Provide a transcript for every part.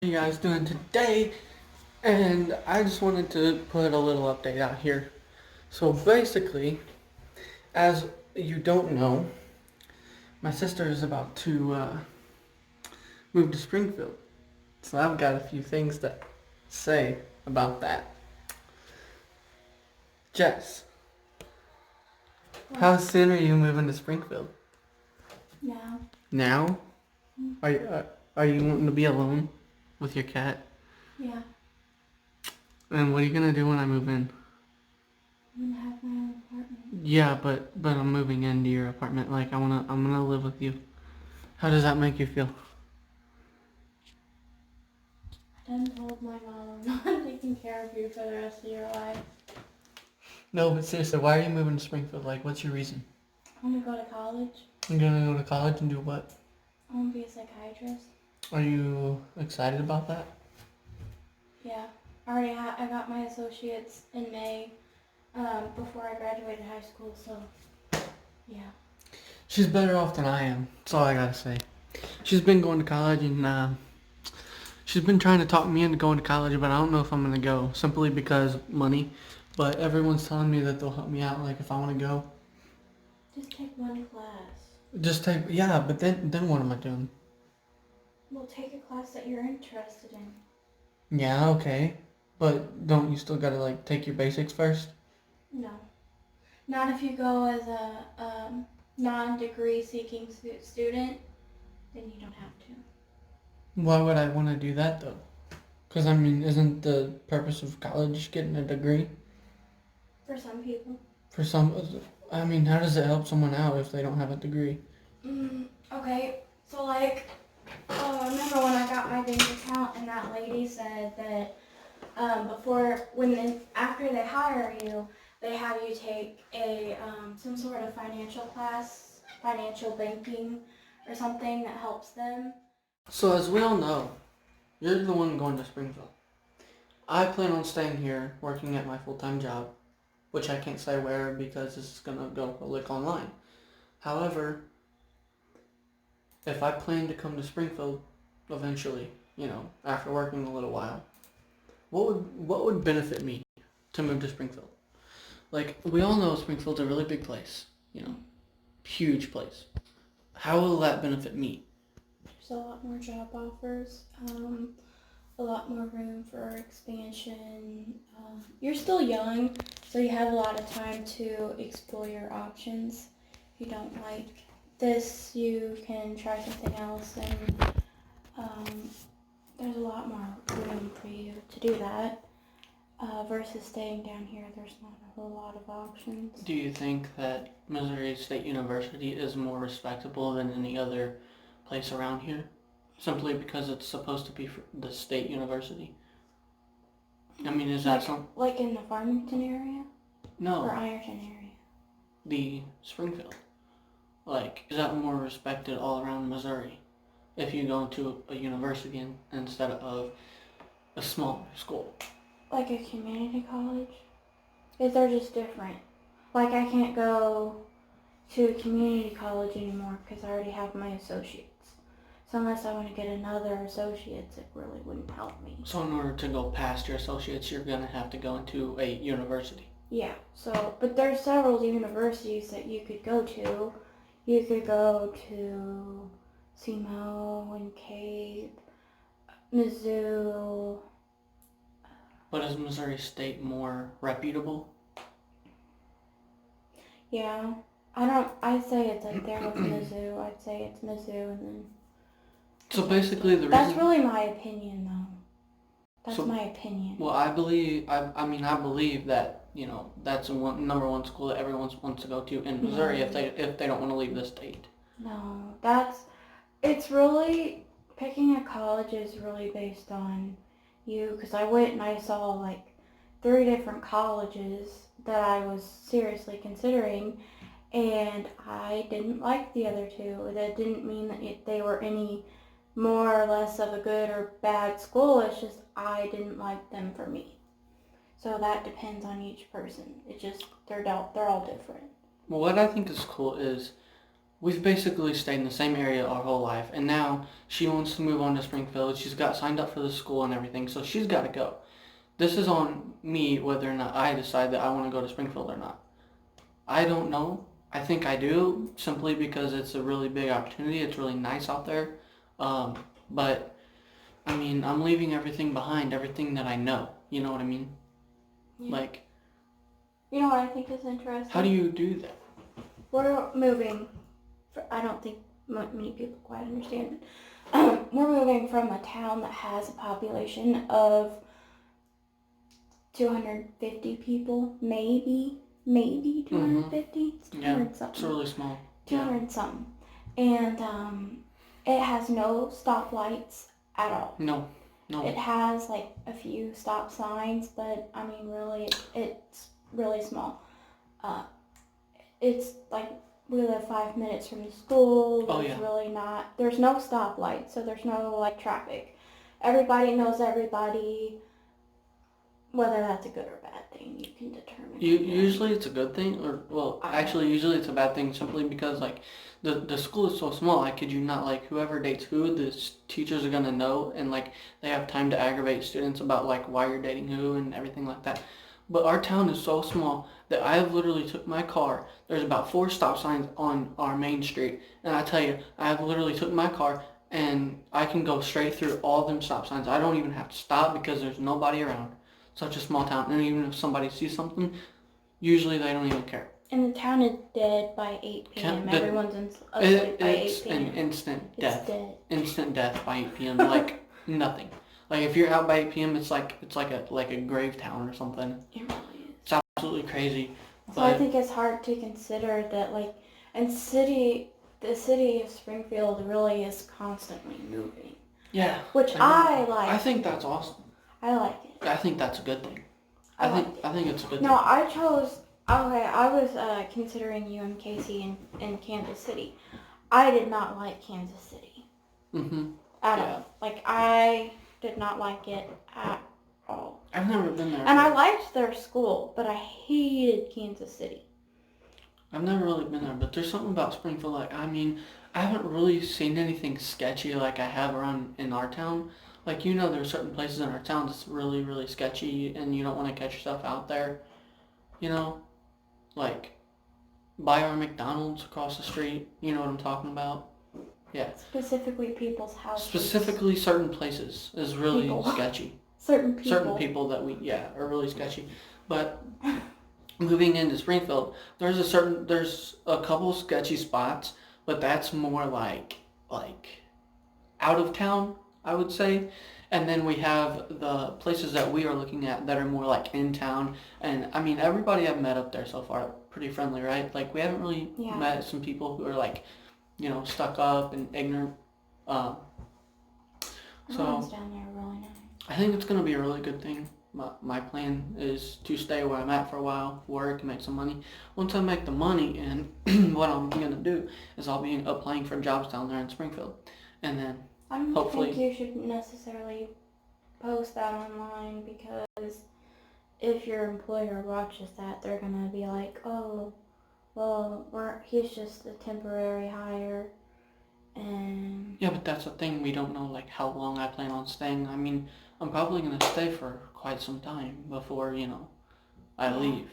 You guys doing today? And I just wanted to put a little update out here. So basically, as you don't know, my sister is about to move to Springfield. So I've got a few things to say about that. Jess, how soon are you moving to Springfield? Now. Now? Are you wanting to be alone with your cat? Yeah. And what are you gonna do when I move in? I'm gonna have my own apartment. Yeah, but I'm moving into your apartment. Like I'm gonna live with you. How does that make you feel? I done told my mom I'm not taking care of you for the rest of your life. No, but seriously, why are you moving to Springfield? Like, what's your reason? I wanna go to college. You're gonna go to college and do what? I wanna be a psychiatrist. Are you excited about that? Yeah. I got my associates in May, before I graduated high school, so yeah. She's better off than I am. That's all I gotta say. She's been going to college and she's been trying to talk me into going to college, but I don't know if I'm gonna go simply because money. But everyone's telling me that they'll help me out. Like if I want to go, Just take one class. just take yeah. But then what am I doing? Well, take a class that you're interested in. Yeah, okay. But don't you still gotta like take your basics first? No. Not if you go as a non-degree seeking student, then you don't have to. Why would I want to do that though? Because I mean, isn't the purpose of college getting a degree? For some people. For some, I mean, how does it help someone out if they don't have a degree? Okay, so like, remember when I got my bank account and that lady said that after they hire you, they have you take a some sort of financial class, financial banking or something that helps them. So as we all know, you're the one going to Springfield. I plan on staying here, working at my full-time job, which I can't say where because this is gonna go public online. However, if I plan to come to Springfield eventually, after working a little while, what would benefit me to move to Springfield? Like we all know Springfield's a really big place, huge place. How will that benefit me? There's a lot more job offers, a lot more room for expansion. You're still young, so you have a lot of time to explore your options. If you don't like this, you can try something else, and there's a lot more room for you to do that. Versus staying down here, there's not a whole lot of options. Do you think that Missouri State University is more respectable than any other place around here? Simply because it's supposed to be the state university? I mean, is that some... Like in the Farmington area? No. Or Ironton area? The Springfield. Like, is that more respected all around Missouri? If you go to a university instead of a smaller school? Like a community college? Because they're just different. Like I can't go to a community college anymore because I already have my associates. So unless I want to get another associates, it really wouldn't help me. So in order to go past your associates, you're going to have to go into a university. Yeah, but there's several universities that you could go to. You could go to SEMO and Cape, Mizzou. But is Missouri State more reputable? Yeah. I'd say it's up there with Mizzou. I'd say it's Mizzou and then... So basically the reason... That's really my opinion though. That's my opinion. Well, I believe that, that's number one school that everyone wants to go to in Missouri if they don't want to leave the state. No, it's really, picking a college is really based on you, because I went and I saw like 3 different colleges that I was seriously considering, and I didn't like the other 2. That didn't mean that they were any more or less of a good or bad school. It's just I didn't like them for me. So that depends on each person. It just they're all different. Well, what I think is cool is we've basically stayed in the same area our whole life, and now she wants to move on to Springfield. She's got signed up for the school and everything, so she's got to go. This is on me whether or not I decide that I want to go to Springfield or not. I don't know. I think I do, simply because it's a really big opportunity. It's really nice out there. But, I mean, I'm leaving everything behind, everything that I know. You know what I mean? Yeah. Like, You know what I think is interesting? how do you do that? We're moving. I don't think many people quite understand it. We're moving from a town that has a population of 250 people, maybe 250. It's 200 Yeah, something. it's really small. 200 something. And it has no stoplights at all. No. It has like a few stop signs, but I mean, really, it's really small. It's like we live 5 minutes from the school. There's really not. There's no stoplight, so there's no like traffic. Everybody knows everybody. Whether that's a good or bad thing, you can determine. Usually it's a good thing, or well, actually usually it's a bad thing simply because like the school is so small. I kid you not, like whoever dates who, the teachers are gonna know, and like they have time to aggravate students about like why you're dating who and everything like that. But our town is so small that I literally took my car. There's about 4 stop signs on our main street, and I tell you, I have literally took my car and I can go straight through all them stop signs. I don't even have to stop because there's nobody around. Such a small town, and even if somebody sees something, usually they don't even care. And the town is dead by 8 p.m. Everyone's asleep by 8 p.m. It's an instant death. It's dead. Instant death by 8 p.m. Like nothing. Like if you're out by 8 p.m., it's like a grave town or something. It really is. It's absolutely crazy. So I think it's hard to consider that, like, the city of Springfield really is constantly moving. Yeah. Which I like. I think that's awesome. I like it. I think that's a good thing. I think it's a good thing. No, I was considering UMKC in Kansas City. I did not like Kansas City. At all. Like, I did not like it at all. I've never been there. And I liked their school, but I hated Kansas City. I've never really been there, but there's something about Springfield. Like, I mean, I haven't really seen anything sketchy like I have around in our town. Like, you know, there's certain places in our town that's really, really sketchy, and you don't want to catch yourself out there. You know, like by our McDonald's across the street. You know what I'm talking about? Yeah. Specifically people's houses. Specifically certain places is really sketchy. Certain people. Certain people that are really sketchy. But moving into Springfield, there's a couple sketchy spots, but that's more like out of town, I would say. And then we have the places that we are looking at that are more like in town. And I mean, everybody I've met up there so far pretty friendly, right? Like, we haven't really met some people who are like, you know, stuck up and ignorant. The ones down there are really nice. I think it's going to be a really good thing. My plan is to stay where I'm at for a while, work, make some money. Once I make the money, and what I'm going to do is I'll be applying for jobs down there in Springfield. And then I don't hopefully think you should necessarily post that online, because if your employer watches that, they're going to be like, oh, well, he's just a temporary hire. And yeah, but that's the thing. We don't know like how long I plan on staying. I mean, I'm probably going to stay for quite some time before, you know, I leave.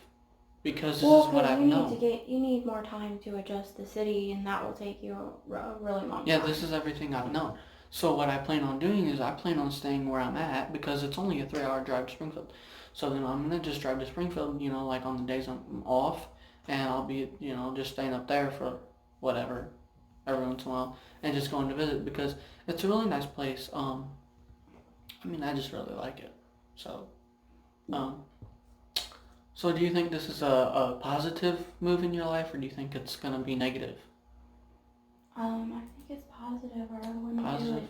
Because this is what I've known. You need more time to adjust the city, and that will take you a really long time. Yeah, this is everything I've known. So what I plan on doing is I plan on staying where I'm at, because it's only a 3-hour drive to Springfield. So then I'm going to just drive to Springfield, you know, like on the days I'm off, and I'll be, you know, just staying up there for whatever, every once in a while, and just going to visit, because it's a really nice place. I mean, I just really like it. So, so do you think this is a positive move in your life, or do you think it's going to be negative? I think it's positive, or I wouldn't do it.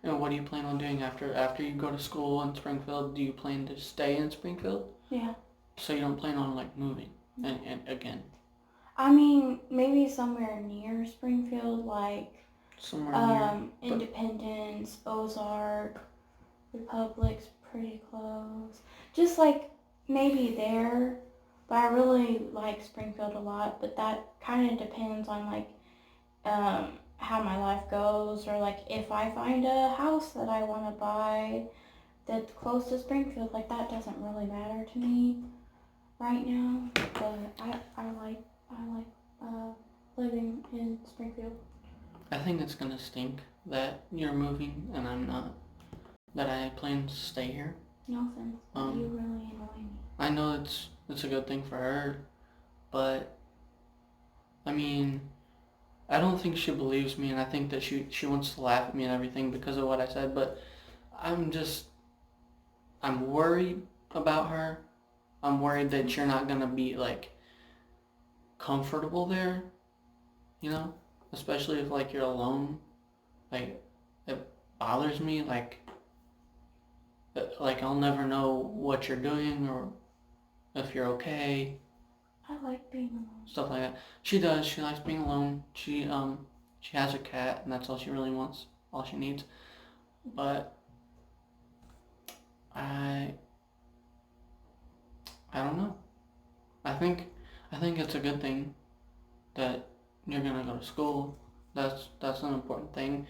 And what do you plan on doing after you go to school in Springfield? Do you plan to stay in Springfield? Yeah. So you don't plan on like moving and again? I mean, maybe somewhere near Springfield, like somewhere near Independence, Ozark, Republic's pretty close. Just like maybe there. But I really like Springfield a lot, but that kind of depends on like how my life goes, or like if I find a house that I want to buy that's close to Springfield, like that doesn't really matter to me right now. But I like living in Springfield. I think it's gonna stink that you're moving and I'm not. That I plan to stay here. No offense, but you really annoy me. I know it's a good thing for her, but I mean, I don't think she believes me, and I think that she wants to laugh at me and everything because of what I said. But I'm worried about her. I'm worried that you're not gonna be like comfortable there, you know, especially if like you're alone. Like it bothers me. Like I'll never know what you're doing or if you're okay. I like being alone. Stuff like that. She does. She likes being alone. She has a cat, and that's all she really wants. All she needs. But I don't know. I think it's a good thing that you're gonna go to school. That's an important thing.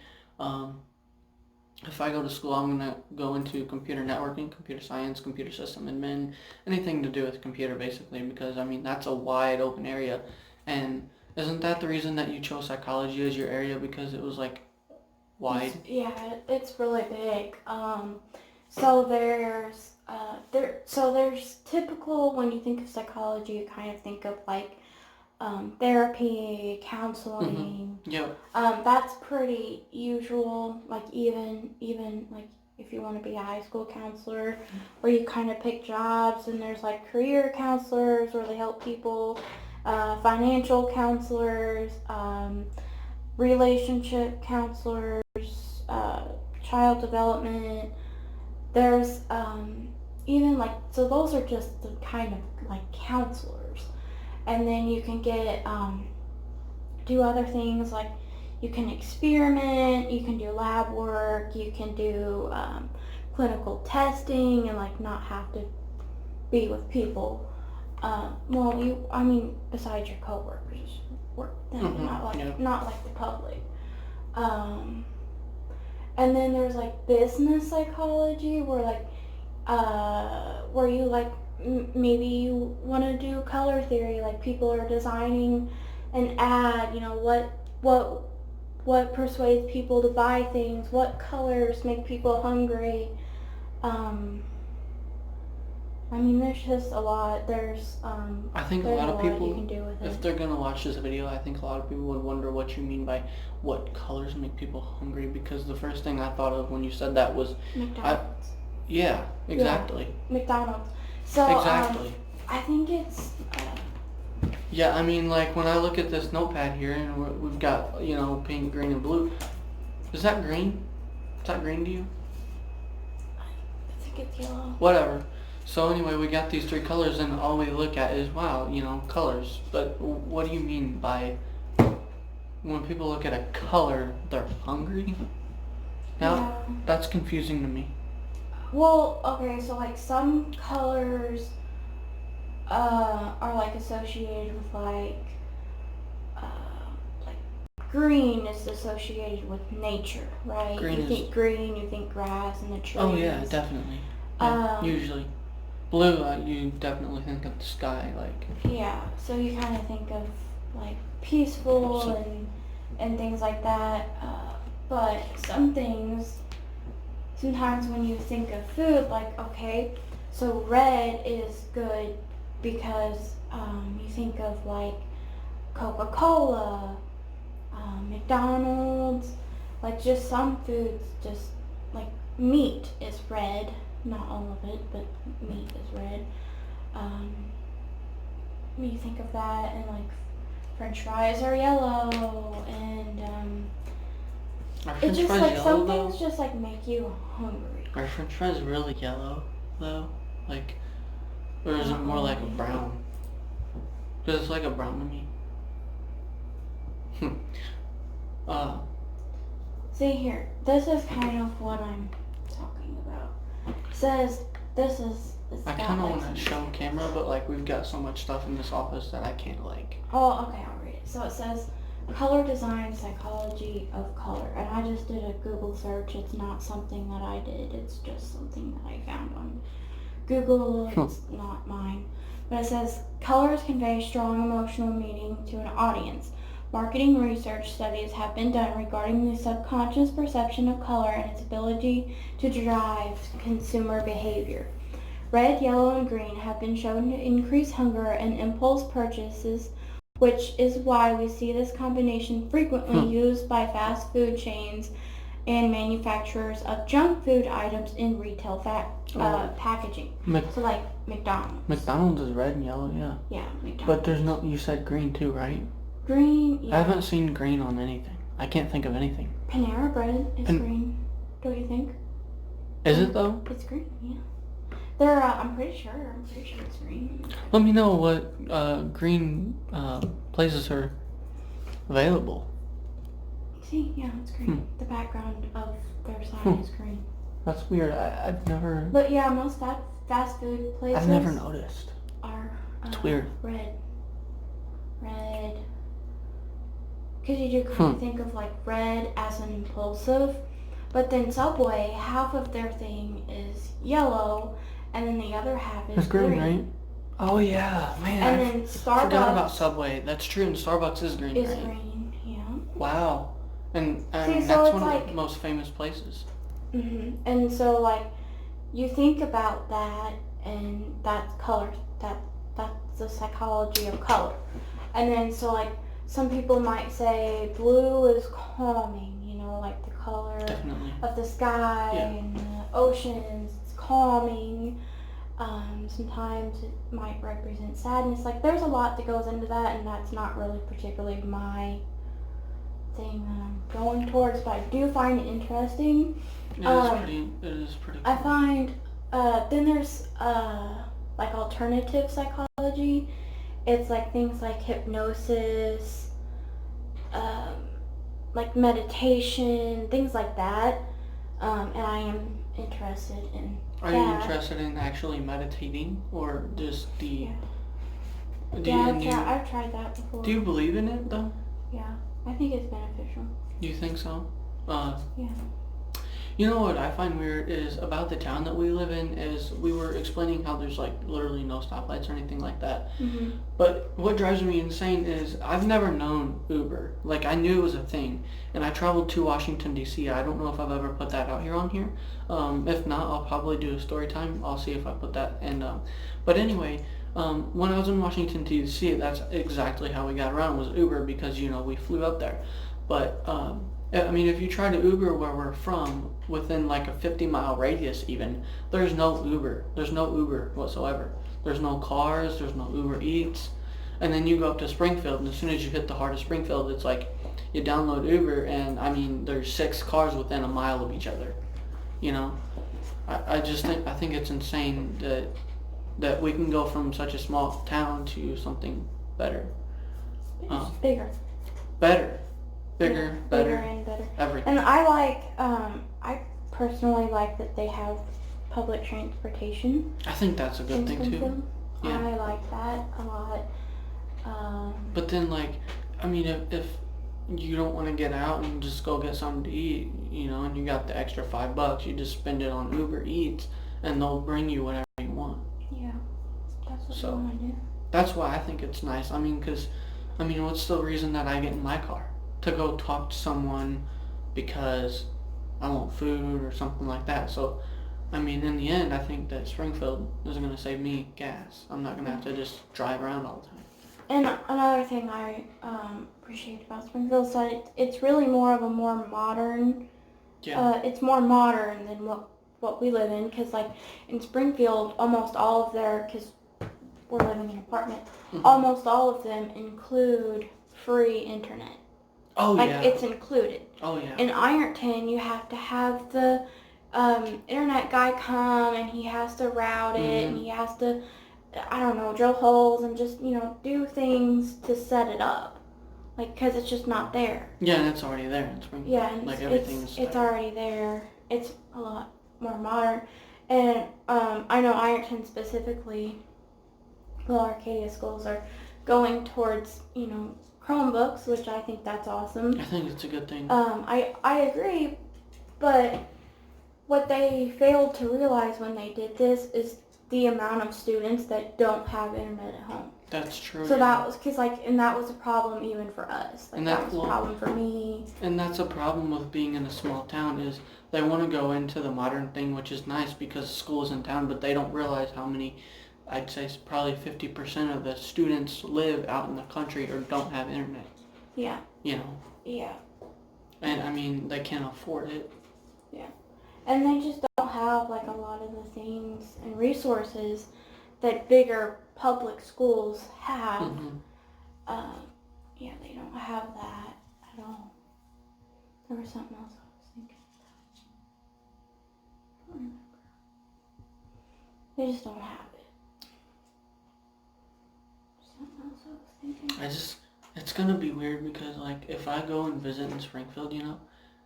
If I go to school, I'm gonna go into computer networking, computer science, computer system admin, anything to do with computer, basically, because I mean that's a wide open area. And isn't that the reason that you chose psychology as your area, because it was like wide? It's really big. So there's typical, when you think of psychology, you kind of think of like therapy, counseling. Yep. That's pretty usual. Like even like if you want to be a high school counselor, where you kind of pick jobs, and there's like career counselors where they help people, financial counselors, relationship counselors, child development. There's even like, so those are just the kind of like counselors. And then you can get do other things, like you can experiment, you can do lab work, you can do clinical testing, and like not have to be with people. Besides your coworkers, not like the public. And then there's like business psychology, where like where you like maybe you want to do color theory, like people are designing an ad, you know, what persuades people to buy things, what colors make people hungry. There's just a lot. I think a there's lot of people, you can do with if it. they're gonna watch this video, I think a lot of people would wonder what you mean by what colors make people hungry, because the first thing I thought of when you said that was McDonald's. Yeah, exactly. Yeah, McDonald's. So exactly. I think it's. Yeah, I mean, like when I look at this notepad here, and we've got, you know, pink, green, and blue. Is that green? Is that green to you? I think it's yellow. Whatever. So anyway, we got these three colors, and all we look at is, wow, you know, colors. But what do you mean by when people look at a color, they're hungry? Now, that's confusing to me. Well, okay, so like some colors are like associated with like green is associated with nature, right? Green you think green, you think grass and the trees. Oh yeah, definitely. Yeah, usually. Blue, you definitely think of the sky, like. Yeah, so you kind of think of like peaceful and things like that. But some things, sometimes when you think of food, like, okay, so red is good because you think of like Coca-Cola, McDonald's, like just some foods, just like meat is red. Not all of it, but meat is red. You think of that, and like French fries are yellow, and it's just like some things just like make you hungry. Are French fries really yellow though? Like, or is it more like a brown? Because it's like a brown to me. See here, this is kind of what I'm talking about. It says this is. I kind of want to show camera, but like we've got so much stuff in this office that I can't like. Oh, okay, I'll read it. So it says color design psychology of color, and I just did a Google search. It's not something that I did, it's just something that I found on Google. It's not mine, but it says colors convey strong emotional meaning to an audience. Marketing research studies have been done regarding the subconscious perception of color and its ability to drive consumer behavior. Red, yellow, and green have been shown to increase hunger and impulse purchases, which is why we see this combination frequently used by fast food chains and manufacturers of junk food items in retail packaging. So like McDonald's. McDonald's is red and yellow, yeah. Yeah, McDonald's. But there's no, you said green too, right? Green, yeah. I haven't seen green on anything. I can't think of anything. Panera Bread is green, don't you think? Is it though? It's green, yeah. They're, I'm pretty sure it's green. Let me know what green places are available. See, yeah, it's green. The background of their sign is green. That's weird. I've never. But yeah, most fast food places. I've never noticed. Are it's weird. Red. Because you do kind of think of like red as an impulsive, but then Subway, half of their thing is yellow, and then the other half is green. Right? Oh yeah, man. And then Starbucks. Forgot about Subway. That's true, and Starbucks is green. Is green, yeah. Wow. And See, that's one of the most famous places. And so like, you think about that, and that's color. That's the psychology of color. And then so like, some people might say blue is calming, you know, like the color of the sky and the oceans, it's calming. Sometimes it might represent sadness. Like there's a lot that goes into that, and that's not really particularly my thing that I'm going towards, but I do find it interesting. It is pretty cool. I find, then there's like alternative psychology. It's like things like hypnosis, like meditation, things like that. And I am interested in Are you interested in actually meditating, or just the... Yeah, I've tried that before. Do you believe in it, though? Yeah, I think it's beneficial. You think so? Yeah. You know what I find weird is about the town that we live in is we were explaining how there's like literally no stoplights or anything like that. But what drives me insane is I've never known Uber. Like I knew it was a thing, and I traveled to Washington D.C. I don't know if I've ever put that out here on here. If not, I'll probably do a story time. I'll see if I put that. And but anyway, when I was in Washington D.C., that's exactly how we got around was Uber because we flew up there. But I mean, if you try to Uber where we're from, within like a 50-mile radius even, there's no Uber. There's no Uber whatsoever. There's no cars. There's no Uber Eats. And then you go up to Springfield, and as soon as you hit the heart of Springfield, it's like you download Uber, and I mean, there's 6 cars within a mile of each other. I think it's insane that we can go from such a small town to something better. Bigger. Bigger, better, and better. Everything. And I personally like that they have public transportation. I think that's a good thing too. Yeah. I like that a lot. But then I mean, if you don't want to get out and just go get something to eat, and you got the extra $5, you just spend it on Uber Eats, and they'll bring you whatever you want. Yeah, that's what you want to do. That's why I think it's nice. I mean, what's the reason that I get in my car? To go talk to someone because I want food or something like that. So, I mean, in the end, I think that Springfield is going to save me gas. I'm not going to have to just drive around all the time. And another thing I appreciate about Springfield is that it's really more of a more modern. Yeah. It's more modern than what we live in, because like in Springfield, almost all of because we're living in an apartment, almost all of them include free internet. Oh, yeah. It's included. Oh, yeah. In Ironton, you have to have the internet guy come, and he has to route it, and he has to, I don't know, drill holes and just, do things to set it up. Because it's just not there. Yeah, and it's already there in Springfield. Yeah, and it's already there. It's a lot more modern. And I know Ironton specifically, the Arcadia schools are going towards, Chromebooks, which I think that's awesome. I think it's a good thing. I agree, but what they failed to realize when they did this is the amount of students that don't have internet at home. That's true. So that was and that was a problem even for us. Like, And that was a problem for me. And that's a problem with being in a small town is they want to go into the modern thing, which is nice because school is in town, but they don't realize how many, I'd say probably 50% of the students live out in the country or don't have internet. Yeah. You know. Yeah. And I mean, they can't afford it. Yeah. And they just don't have like a lot of the things and resources that bigger public schools have. Mm-hmm. Yeah, they don't have that at all. There was something else I was thinking about. I don't remember. They just don't have it. Something else I was thinking. It's gonna be weird because like if I go and visit in Springfield, you know,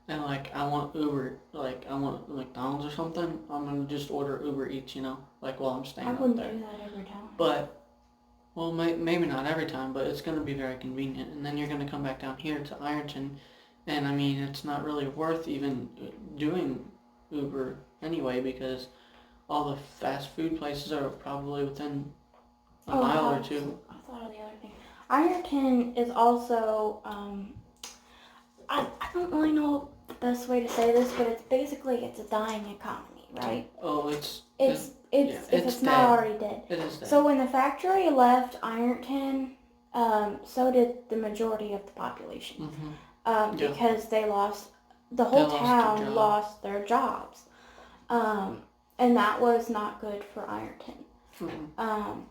and like I want Uber, like I want McDonald's or something, I'm gonna just order Uber Eats, you know, like while I'm staying I up wouldn't there. do that every time. But, well, maybe not every time, but it's going to be very convenient. And then you're going to come back down here to Ironton, and I mean, it's not really worth even doing Uber anyway because all the fast food places are probably within a mile or two. I thought of the other thing. Ironton is also, I don't really know the best way to say this, but it's a dying economy, right? Oh, it's it's not dead. already dead. It is dead. So when the factory left Ironton, so did the majority of the population. Mm-hmm. Because the whole town lost their jobs. And that was not good for Ironton. Mm-hmm.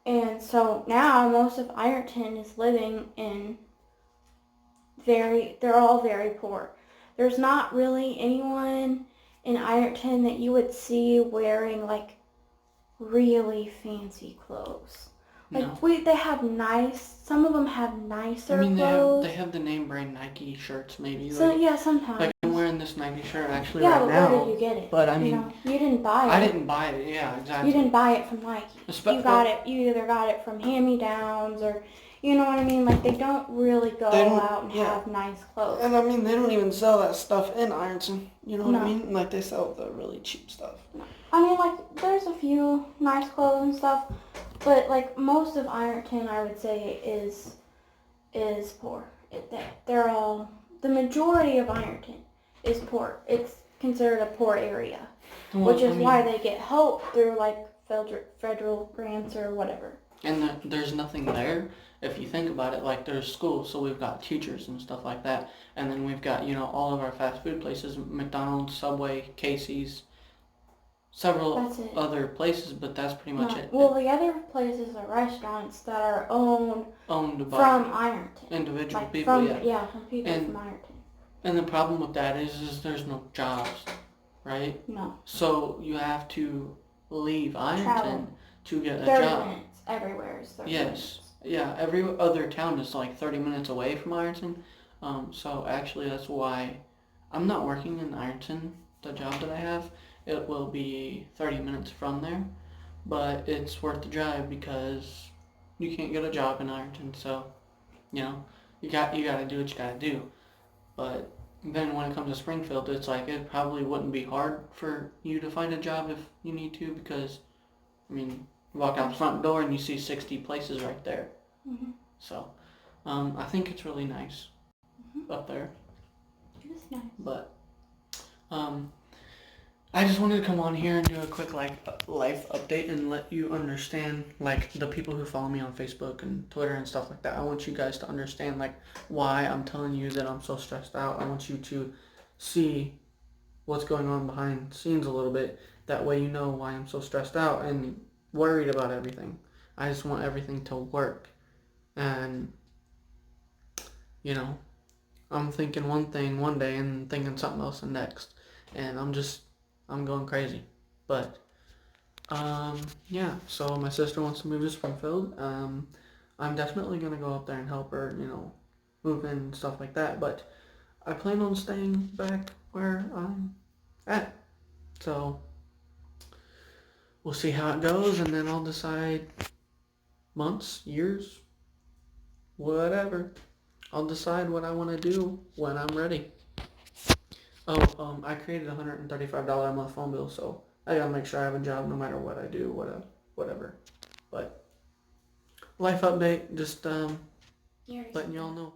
And so now most of Ironton is living in they're all very poor. There's not really anyone in Ironton that you would see wearing like really fancy clothes. Like no. they have some of them have nicer clothes. clothes. They have the name brand Nike shirts maybe. So like, yeah, sometimes. Like I'm wearing this Nike shirt actually right now. Yeah, but where did you get it? But I mean, you didn't buy it. I didn't buy it. Yeah, exactly. You didn't buy it from Nike. You either got it from hand-me-downs or, you know what I mean? Like they don't really go out and have nice clothes. And I mean, they don't even sell that stuff in Ironton. You know what I mean? Like they sell the really cheap stuff. No. I mean, like there's a few nice clothes and stuff, but like most of Ironton, I would say is poor. The majority of Ironton is poor. It's considered a poor area, which is why they get help through like federal grants or whatever. And there's nothing there. If you think about it, like there's schools, so we've got teachers and stuff like that, and then we've got all of our fast food places, McDonald's, Subway, Casey's, several other places, but that's pretty much it. Well, the other places are restaurants that are owned by from Ironton. Individual people, from people from Ironton. And the problem with that is there's no jobs, right? No. So you have to leave Ironton to get a 30 job. minutes. Everywhere is 30 yes. minutes. Yeah, every other town is like 30 minutes away from Ironton. So actually that's why I'm not working in Ironton, the job that I have. It will be 30 minutes from there, but it's worth the drive because you can't get a job in Ironton, so, you got to do what you got to do. But then when it comes to Springfield, it's like it probably wouldn't be hard for you to find a job if you need to because, I mean, you walk out the front door and you see 60 places right there. Mm-hmm. So, I think it's really nice up there. It is nice. But, I just wanted to come on here and do a quick life update and let you understand, like, the people who follow me on Facebook and Twitter and stuff like that. I want you guys to understand, like, why I'm telling you that I'm so stressed out. I want you to see what's going on behind the scenes a little bit. That way you know why I'm so stressed out and worried about everything. I just want everything to work. And, I'm thinking one thing one day and thinking something else the next. And I'm going crazy. But, so my sister wants to move to Springfield. I'm definitely going to go up there and help her, move in and stuff like that. But I plan on staying back where I'm at. So, we'll see how it goes, and then I'll decide months, years, whatever. I'll decide what I want to do when I'm ready. Oh, I created a $135 a month phone bill, so I gotta make sure I have a job no matter what I do, whatever. But life update, just You already letting said y'all that. know.